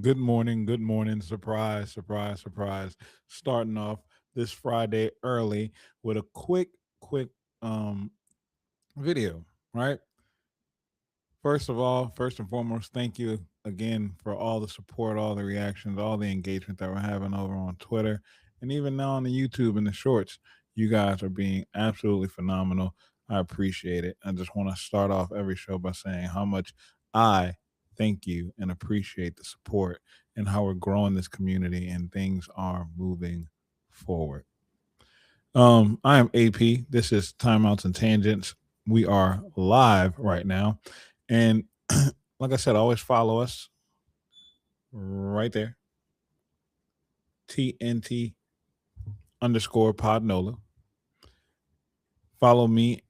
Good morning, good morning. Surprise, surprise, surprise. Starting off this Friday early with a quick um video, right? First of all, first and foremost, thank you again for all the support, all the reactions, all the engagement that we're having over on Twitter and even now on the YouTube and the shorts. You guys are being absolutely phenomenal. I appreciate it. I just want to start off every show by saying how much I thank you and appreciate the support and how we're growing this community and things are moving forward. I am AP. This is Timeouts and Tangents. We are live right now. And like I said, always follow us right there. TNT underscore Podnola. Follow me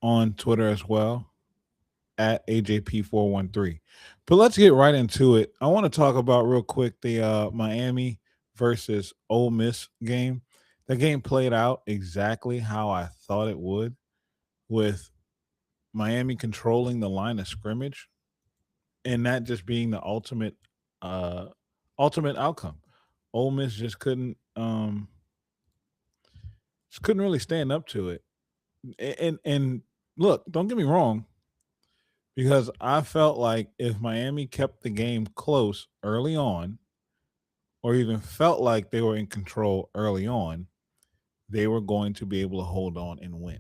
on Twitter as well at AJP413. But let's get right into it. I want to talk about real quick the Miami versus Ole Miss game. The game played out exactly how I thought it would, with Miami controlling the line of scrimmage and that just being the uh ultimate outcome. Ole Miss just couldn't really stand up to it. And look, don't get me wrong, because I felt like if Miami kept the game close early on, or even felt like they were in control early on, they were going to be able to hold on and win.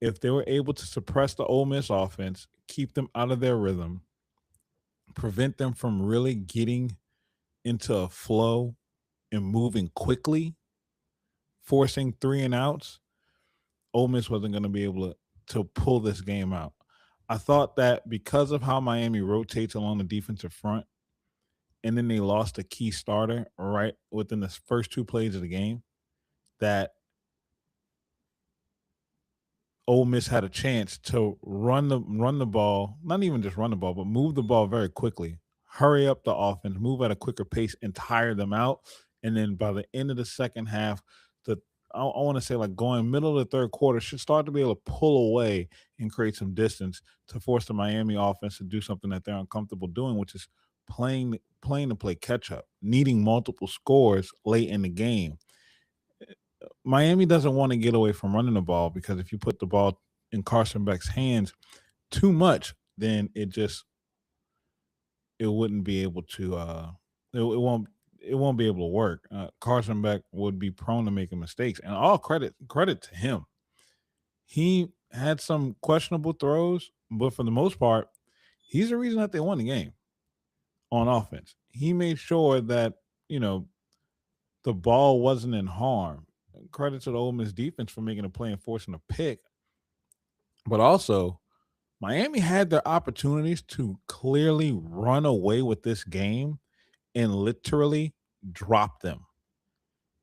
If they were able to suppress the Ole Miss offense, keep them out of their rhythm, prevent them from really getting into a flow and moving quickly, forcing three and outs, Ole Miss wasn't going to be able to pull this game out. I thought that because of how Miami rotates along the defensive front, and then they lost a key starter right within the first two plays of the game, that Ole Miss had a chance to run the ball, not even just run the ball, but move the ball very quickly, hurry up the offense, move at a quicker pace, and tire them out. And then by the end of the second half, the I want to say like going middle of the third quarter, should start to be able to pull away and create some distance to force the Miami offense to do something that they're uncomfortable doing, which is playing to play catch up, needing multiple scores late in the game. Miami doesn't want to get away from running the ball, because if you put the ball in Carson Beck's hands too much, then it wouldn't be able to it won't be able to work. Carson Beck would be prone to making mistakes, and all credit to him. He had some questionable throws, but for the most part, he's the reason that they won the game on offense. He made sure that you know the ball wasn't in harm. Credit to the Ole Miss defense for making a play and forcing a pick, but also Miami had their opportunities to clearly run away with this game and literally drop them.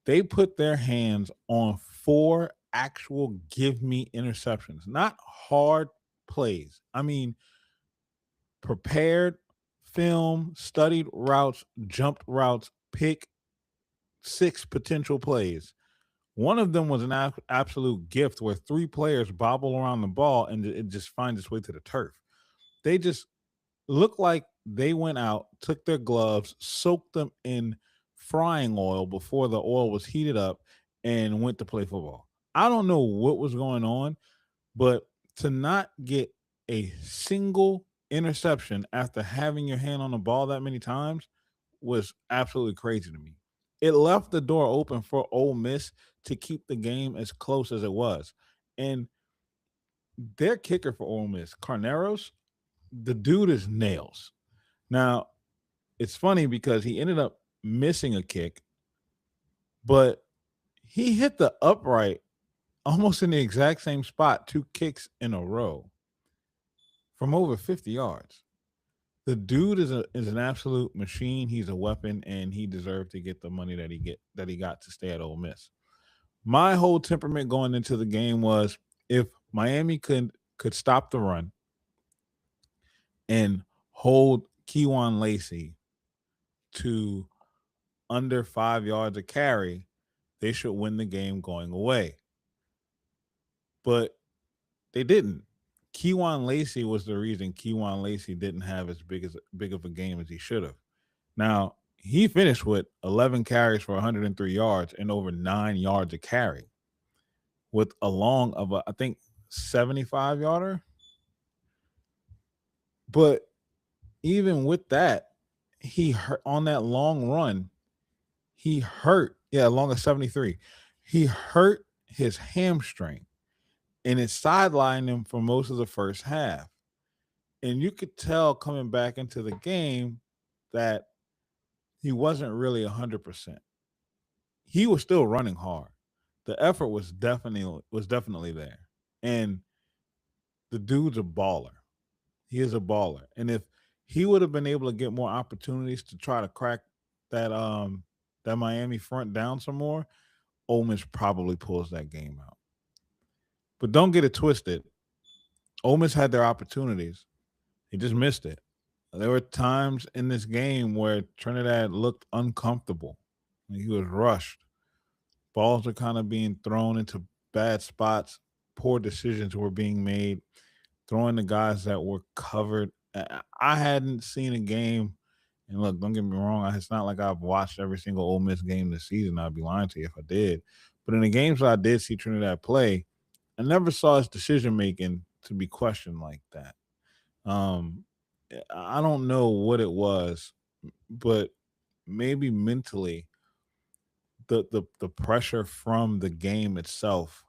They put their hands on four actual give me interceptions, not hard plays. I mean, prepared, film, studied routes, jumped routes, pick six potential plays. One of them was an absolute gift where three players bobble around the ball and it just finds its way to the turf. They just looked like they went out, took their gloves, soaked them in frying oil before the oil was heated up, and went to play football. I don't know what was going on, but to not get a single interception after having your hand on the ball that many times was absolutely crazy to me. It left the door open for Ole Miss to keep the game as close as it was. And their kicker for Ole Miss, Carneros, the dude is nails. Now, it's funny because he ended up missing a kick, but he hit the upright almost in the exact same spot, two kicks in a row from over 50 yards. The dude is an absolute machine. He's a weapon, and he deserved to get the money that he got to stay at Ole Miss. My whole temperament going into the game was, if Miami could stop the run and hold Keywan Lacey to under 5 yards a carry, they should win the game going away. But they didn't. Keywan Lacey was the reason Keywan Lacey didn't have as big of a game as he should have. Now, he finished with 11 carries for 103 yards and over 9 yards a carry with a long of I think 75 yarder. But even with that, he hurt on that long run. He hurt, yeah, long of 73. He hurt his hamstring and it sidelined him for most of the first half. And you could tell coming back into the game that he wasn't really 100%. He was still running hard. The effort was definitely there. And the dude's a baller. He is a baller. And if he would have been able to get more opportunities to try to crack that Miami front down some more, Ole Miss probably pulls that game out. But don't get it twisted. Ole Miss had their opportunities. He just missed it. There were times in this game where Trinidad looked uncomfortable. He was rushed. Balls were kind of being thrown into bad spots. Poor decisions were being made, throwing the guys that were covered. I hadn't seen a game, and look, don't get me wrong, it's not like I've watched every single Ole Miss game this season. I'd be lying to you if I did. But in the games that I did see Trinidad play, I never saw his decision making to be questioned like that. Um, I don't know what it was, but maybe mentally, the pressure from the game itself,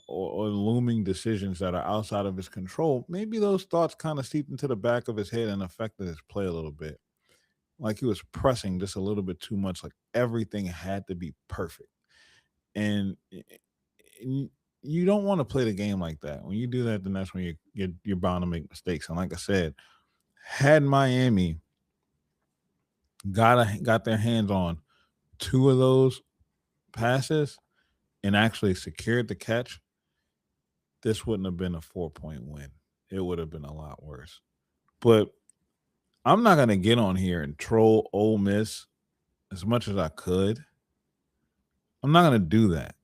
or looming decisions that are outside of his control, maybe those thoughts kind of seeped into the back of his head and affected his play a little bit. Like he was pressing just a little bit too much, like everything had to be perfect. And you don't want to play the game like that. When you do that, then that's when you're bound to make mistakes. And like I said, had Miami got their hands on two of those passes and actually secured the catch, this wouldn't have been a 4-point win. It would have been a lot worse. But I'm not gonna get on here and troll Ole Miss as much as I could. I'm not gonna do that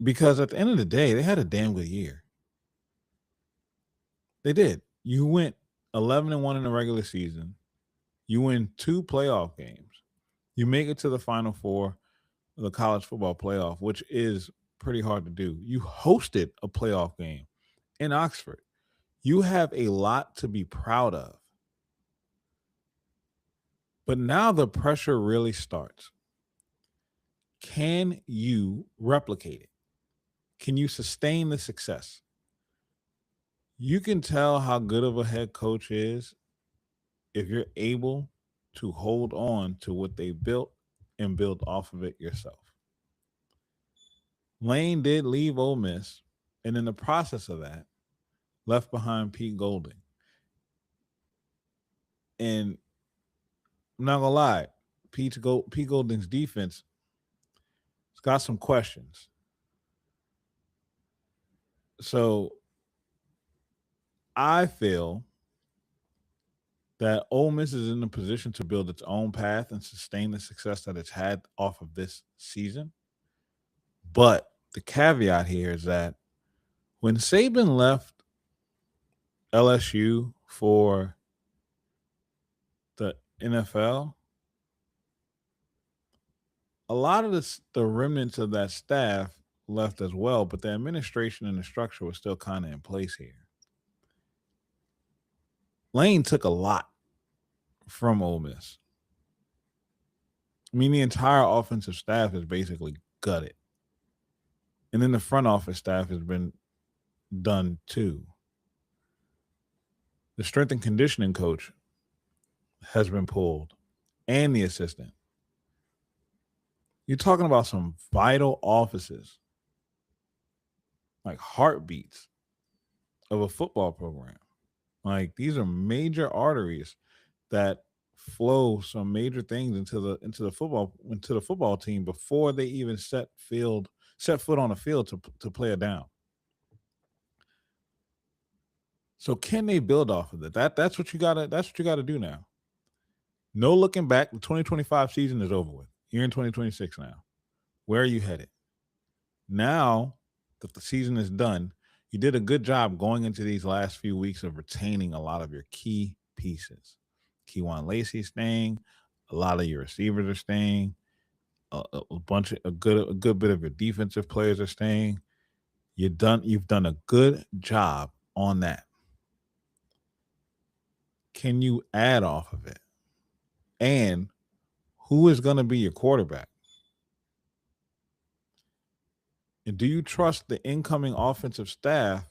because at the end of the day, they had a damn good year. They did. You went 11-1 in the regular season. You win 2 playoff games. You make it to the Final Four of the college football playoff, which is pretty hard to do. You hosted a playoff game in Oxford. You have a lot to be proud of. But now the pressure really starts. Can you replicate it? Can you sustain the success? You can tell how good of a head coach is if you're able to hold on to what they built and build off of it yourself. Lane did leave Ole Miss, and in the process of that, left behind Pete Golding. And I'm not gonna lie, Pete Golding's defense has got some questions. So I feel that Ole Miss is in a position to build its own path and sustain the success that it's had off of this season. But the caveat here is that when Saban left LSU for the NFL, a lot of the remnants of that staff left as well, but the administration and the structure was still kind of in place here. Lane took a lot from Ole Miss. I mean, the entire offensive staff is basically gutted. And then the front office staff has been done too. The strength and conditioning coach has been pulled and the assistant. You're talking about some vital offices, like heartbeats of a football program. Like these are major arteries that flow some major things into the football team before they even set foot on the field to play a down. So can they build off of it? That's what you gotta do now. No looking back. The 2025 season is over with. You're in 2026 now. Where are you headed? Now that the season is done, you did a good job going into these last few weeks of retaining a lot of your key pieces. Keywan Lacey staying. A lot of your receivers are staying. A good bit of your defensive players are staying. You've done a good job on that. Can you add off of it? And who is going to be your quarterback? And do you trust the incoming offensive staff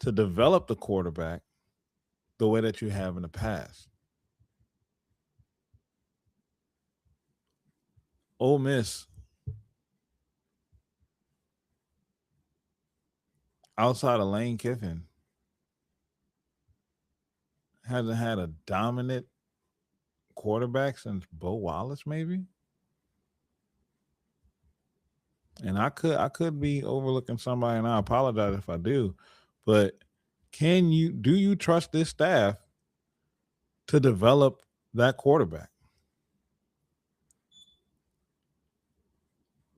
to develop the quarterback the way that you have in the past? Ole Miss, outside of Lane Kiffin, hasn't had a dominant quarterback since Bo Wallace, maybe. And I could be overlooking somebody, and I apologize if I do. But do you trust this staff to develop that quarterback?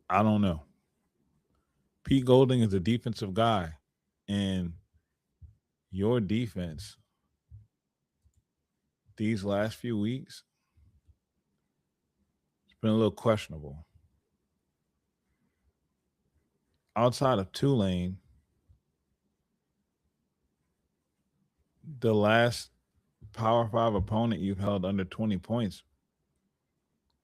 I don't know. Pete Golding is a defensive guy, and your defense these last few weeks, it's been a little questionable. Outside of Tulane, the last Power Five opponent you've held under 20 points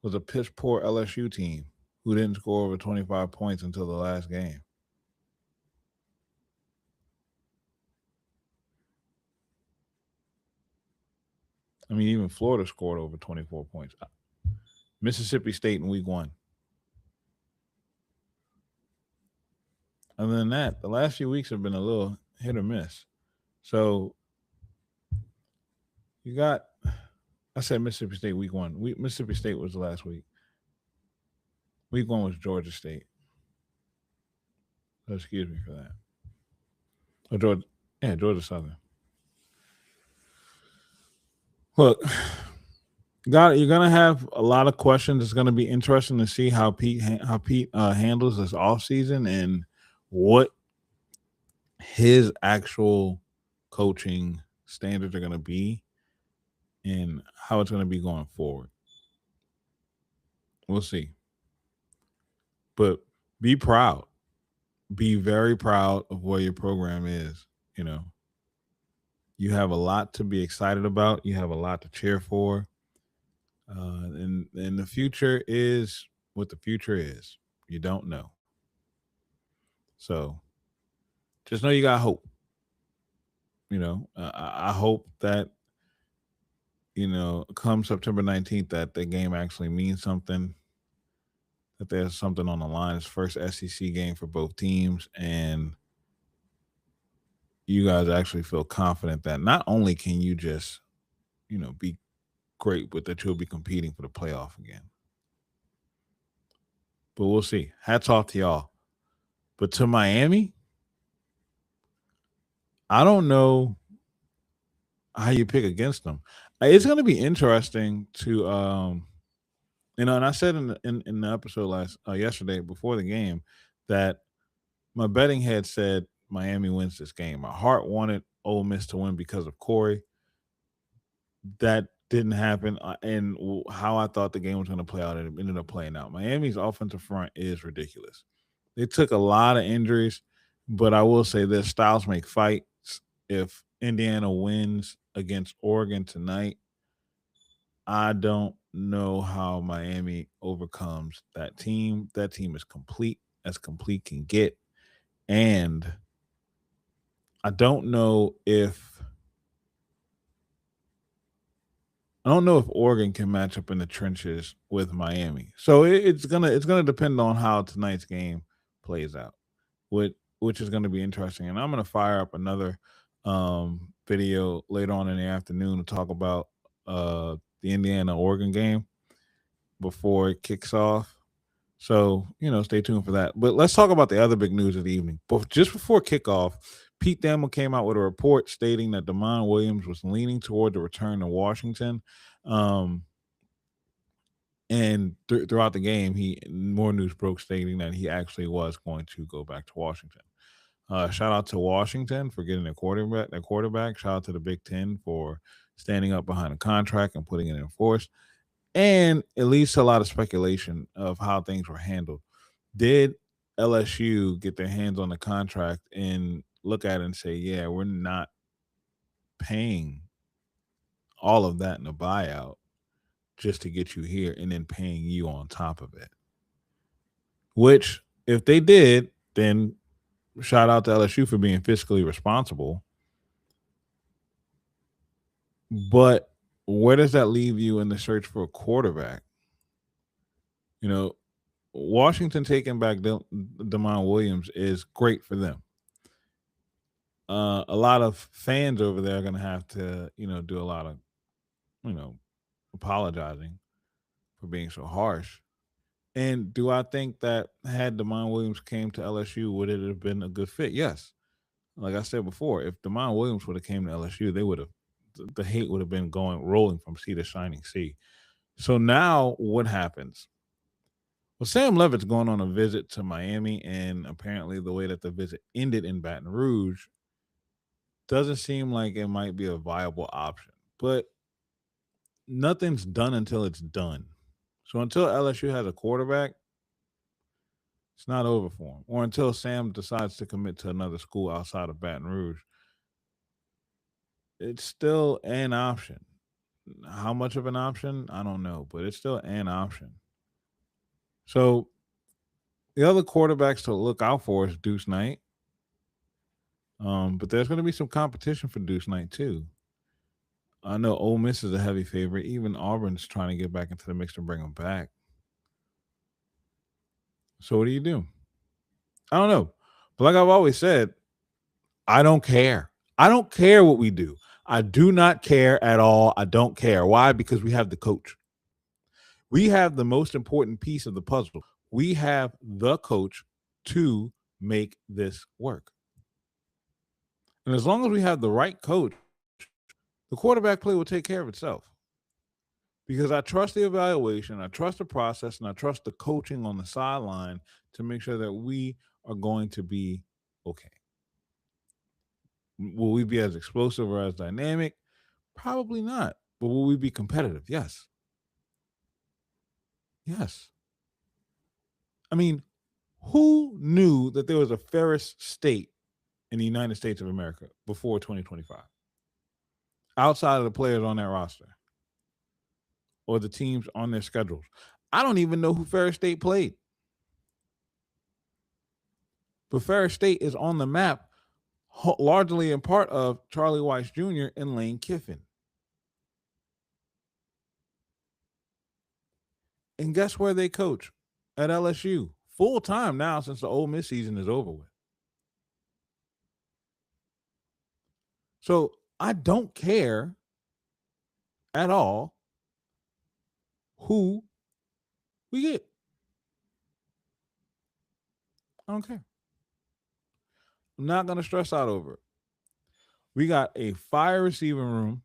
was a piss poor LSU team who didn't score over 25 points until the last game. I mean, even Florida scored over 24 points. Mississippi State in week 1. Other than that, the last few weeks have been a little hit or miss. So you got, I said Mississippi State week 1. Mississippi State was the last week. Week 1 was Georgia State. So excuse me for that. Oh, Georgia Southern. Look, you're gonna have a lot of questions. It's gonna be interesting to see how Pete handles this offseason and what his actual coaching standards are gonna be and how it's gonna be going forward. We'll see. But be proud. Be very proud of where your program is. You have a lot to be excited about. You have a lot to cheer for. And the future is what the future is. You don't know. So just know you got hope. I hope that, come September 19th, that the game actually means something, that there's something on the line. It's first SEC game for both teams. And you guys actually feel confident that not only can you just, be great, but that you'll be competing for the playoff again. But we'll see. Hats off to y'all. But to Miami, I don't know how you pick against them. It's going to be interesting to, and I said in the episode yesterday before the game that my betting head said Miami wins this game. My heart wanted Ole Miss to win because of Corey. That didn't happen, and how I thought the game was going to play out, it ended up playing out. Miami's offensive front is ridiculous. They took a lot of injuries, but I will say this: styles make fights. If Indiana wins against Oregon tonight, I don't know how Miami overcomes that team. That team is complete, as complete can get. And I don't know if Oregon can match up in the trenches with Miami. So it's gonna depend on how tonight's game plays out, which is gonna be interesting. And I'm gonna fire up another video later on in the afternoon to talk about the Indiana Oregon game before it kicks off. So, stay tuned for that. But let's talk about the other big news of the evening. But just before kickoff, Pete Thamel came out with a report stating that Damon Williams was leaning toward the return to Washington. And throughout the game, more news broke stating that he actually was going to go back to Washington. Shout out to Washington for getting a quarterback. Shout out to the Big Ten for standing up behind a contract and putting it in force. And it leads to a lot of speculation of how things were handled. Did LSU get their hands on the contract and look at it and say, yeah, we're not paying all of that in a buyout just to get you here and then paying you on top of it? Which, if they did, then shout out to LSU for being fiscally responsible. But where does that leave you in the search for a quarterback? You know, Washington taking back Damon Williams is great for them. A lot of fans over there are going to have to, do a lot of, you know, apologizing for being so harsh. And do I think that had Damon Williams came to LSU, would it have been a good fit? Yes. Like I said before, if Damon Williams would have came to LSU, they would have the hate would have been going rolling from sea to shining sea. So now what happens? Well, Sam Levitt's going on a visit to Miami, and apparently the way that the visit ended in Baton Rouge doesn't seem like it might be a viable option. But nothing's done until it's done. So until LSU has a quarterback, it's not over for him. Or until Sam decides to commit to another school outside of Baton Rouge, it's still an option. How much of an option? I don't know, but it's still an option. So the other quarterbacks to look out for is Deuce Knight. But there's going to be some competition for Deuce Knight too. I know Ole Miss is a heavy favorite. Even Auburn's trying to get back into the mix to bring him back. So what do you do? I don't know. But like I've always said, I don't care. I don't care what we do. I do not care at all. I don't care. Why? Because we have the coach. We have the most important piece of the puzzle. We have the coach to make this work. And as long as we have the right coach, the quarterback play will take care of itself. Because I trust the evaluation, I trust the process, and I trust the coaching on the sideline to make sure that we are going to be okay. Will we be as explosive or as dynamic? Probably not. But will we be competitive? Yes. Yes. I mean, who knew that there was a Ferris state in the United States of America before 2025? Outside of the players on that roster or the teams on their schedules. I don't even know who Ferris State played. But Ferris State is on the map largely in part of Charlie Weiss Jr. and Lane Kiffin. And guess where they coach? At LSU. Full time now since the Ole Miss season is over with. So I don't care at all who we get. I don't care. I'm not going to stress out over it. We got a fire receiving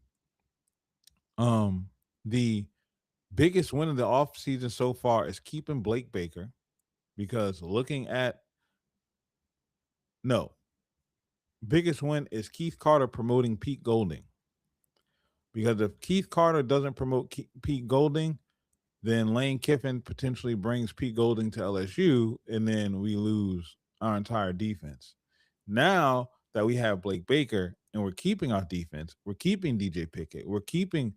room. The biggest win of the offseason so far is keeping Blake Baker, because biggest win is Keith Carter promoting Pete Golding. Because if Keith Carter doesn't promote Pete Golding, then Lane Kiffin potentially brings Pete Golding to LSU, and then we lose our entire defense. Now that we have Blake Baker and we're keeping our defense, we're keeping DJ Pickett, we're keeping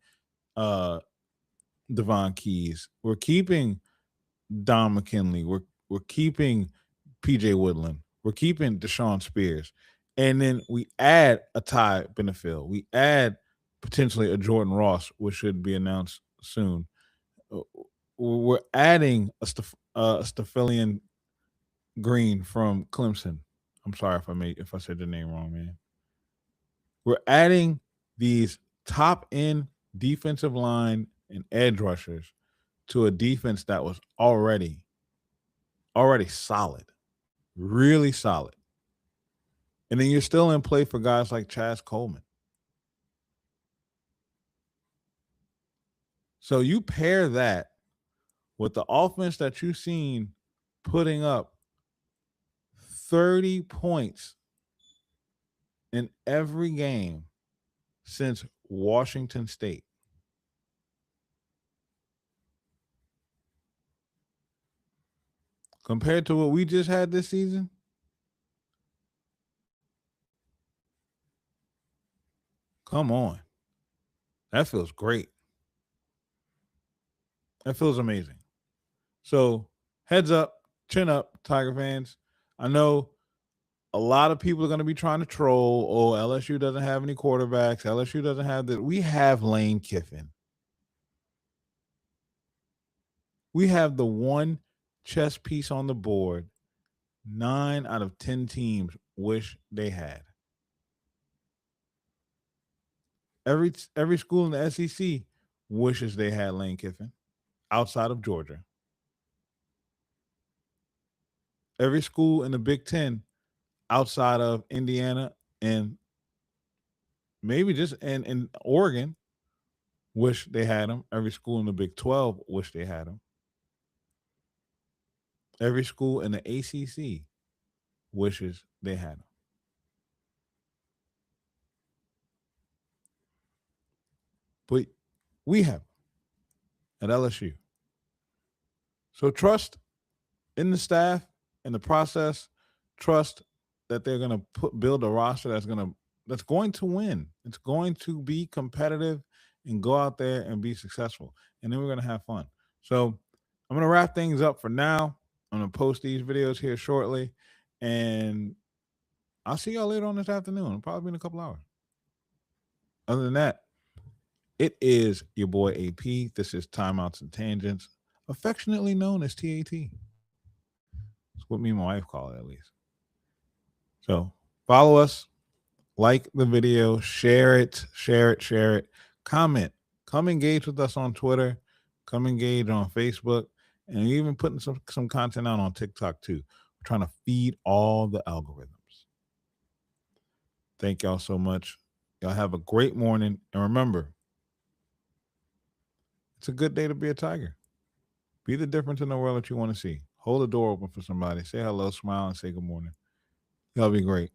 Devon Keys, we're keeping Don McKinley, we're keeping PJ Woodland, we're keeping Deshaun Spears, and then we add a Ty Benefield, we add potentially a Jordan Ross, which should be announced soon. We're adding a Stephilian Green from Clemson. I'm sorry if I said the name wrong, man. We're adding these top end defensive line and edge rushers to a defense that was already solid, really solid. And then you're still in play for guys like Chaz Coleman. So you pair that with the offense that you've seen putting up 30 points in every game since Washington State. Compared to what we just had this season, come on. That feels great. That feels amazing. So, heads up, chin up, Tiger fans. I know a lot of people are going to be trying to troll. Oh, LSU doesn't have any quarterbacks. LSU doesn't have that. We have Lane Kiffin. We have the one chess piece on the board 9 out of 10 teams wish they had. Every school in the SEC wishes they had Lane Kiffin outside of Georgia. Every school in the Big Ten outside of Indiana and maybe just in Oregon wish they had him. Every school in the Big 12 wish they had him. Every school in the ACC wishes they had him. But we have him at LSU. So trust in the staff, in the process. Trust that they're going to build a roster that's going to win. It's going to be competitive and go out there and be successful. And then we're going to have fun. So I'm going to wrap things up for now. I'm going to post these videos here shortly. And I'll see y'all later on this afternoon. It'll probably be in a couple hours. Other than that, it is your boy AP. This is Timeouts and Tangents, affectionately known as TAT. That's what me and my wife call it, at least. So follow us, like the video, share it, comment, come engage with us on Twitter, come engage on Facebook, and even putting some content out on TikTok too. We're trying to feed all the algorithms. Thank y'all so much. Y'all have a great morning. And remember, it's a good day to be a Tiger. Be the difference in the world that you want to see. Hold the door open for somebody. Say hello, smile, and say good morning. Y'all be great.